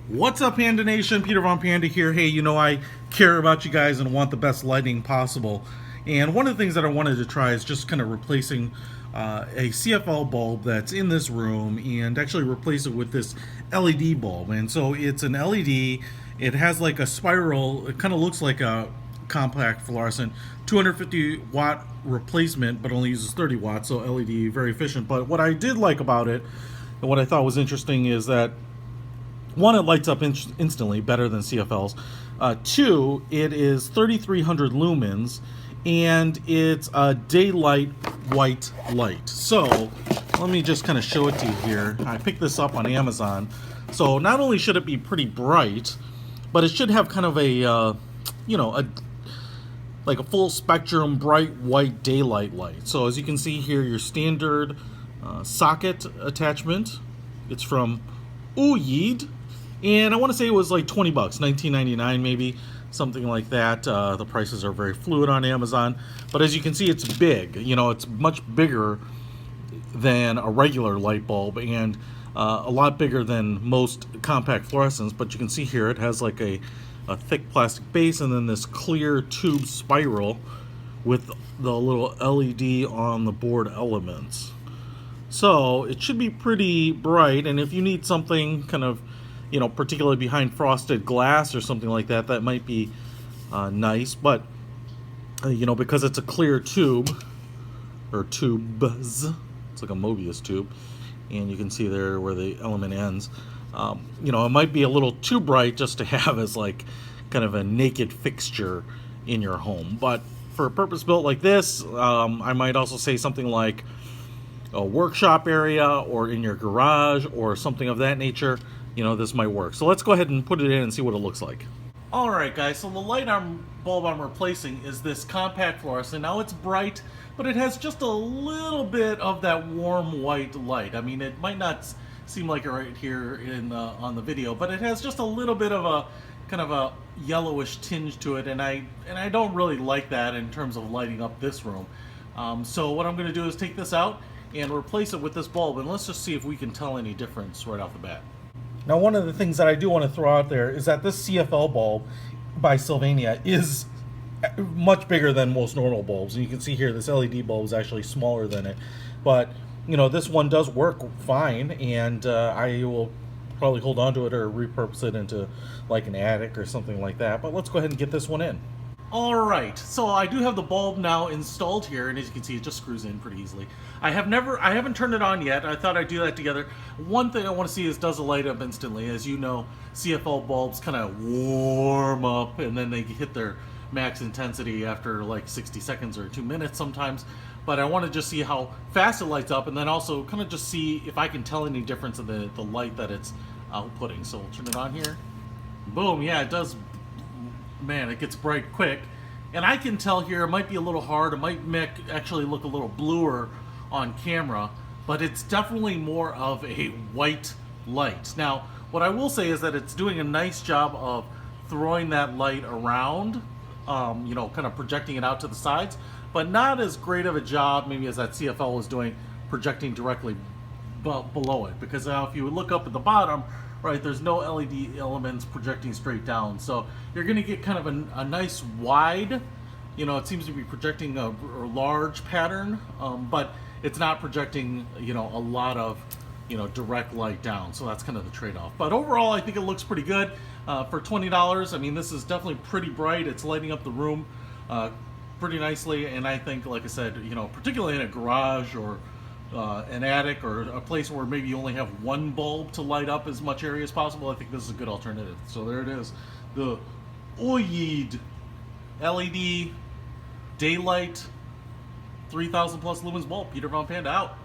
What's up, Panda Nation? Peter Von Panda here. Hey, I care about you guys and want the best lighting possible. And one of the things that I wanted to try is just kind of replacing a CFL bulb that's in this room and actually replace it with this LED bulb. And so it's an LED. It has like a spiral. It kind of looks like a compact fluorescent 250 watt replacement, but only uses 30 watts, so LED, very efficient. But what I did like about it and what I thought was interesting is that one, it lights up instantly, better than CFLs. Two, it is 3,300 lumens, and it's a daylight white light. So let me just kind of show it to you here. I picked this up on Amazon. So not only should it be pretty bright, but it should have kind of a, like a full spectrum bright white daylight light. So as you can see here, your standard socket attachment. It's from OUYIDE. And I want to say it was like 20 bucks, $19.99 maybe, something like that. The prices are very fluid on Amazon. But as you can see, it's big. It's much bigger than a regular light bulb and a lot bigger than most compact fluorescents. But you can see here it has like a thick plastic base and then this clear tube spiral with the little LED on the board elements. So it should be pretty bright, and if you need something kind of particularly behind frosted glass or something like that, that might be nice. But because it's a clear tube or tubes, it's like a Mobius tube, and you can see there where the element ends. It might be a little too bright just to have as like kind of a naked fixture in your home. But for a purpose built like this, I might also say something like a workshop area or in your garage or something of that nature. This might work. So let's go ahead and put it in and see what it looks like. Alright guys, so the light bulb I'm replacing is this compact fluorescent. Now it's bright, but it has just a little bit of that warm white light. I mean, it might not seem like it right here on the video, but it has just a little bit of a kind of a yellowish tinge to it, and I don't really like that in terms of lighting up this room. So what I'm going to do is take this out and replace it with this bulb, and let's just see if we can tell any difference right off the bat. Now, one of the things that I do want to throw out there is that this CFL bulb by Sylvania is much bigger than most normal bulbs. And you can see here, this LED bulb is actually smaller than it. But, this one does work fine, and I will probably hold on to it or repurpose it into like an attic or something like that. But let's go ahead and get this one in. Alright, so I do have the bulb now installed here, and as you can see, it just screws in pretty easily. I haven't turned it on yet. I thought I'd do that together. One thing I want to see is, does it light up instantly? As you know, CFL bulbs kind of warm up, and then they hit their max intensity after like 60 seconds or 2 minutes sometimes. But I want to just see how fast it lights up, and then also kind of just see if I can tell any difference in the light that it's outputting. So we'll turn it on here. Boom, yeah, it does. Man, it gets bright quick, and I can tell here it might be a little hard. It might actually look a little bluer on camera, but it's definitely more of a white light. Now, what I will say is that it's doing a nice job of throwing that light around, kind of projecting it out to the sides, but not as great of a job maybe as that CFL was doing, projecting directly below it. Because now if you look up at the bottom, right, there's no LED elements projecting straight down, so you're going to get kind of a nice wide, it seems to be projecting a large pattern, but it's not projecting, a lot of, direct light down, so that's kind of the trade-off. But overall, I think it looks pretty good. For $20, I mean, this is definitely pretty bright. It's lighting up the room pretty nicely, and I think, like I said, particularly in a garage or an attic or a place where maybe you only have one bulb to light up as much area as possible, I think this is a good alternative. So there it is, the OUYIDE LED daylight 3000 plus lumens bulb. Peter Von Panda out.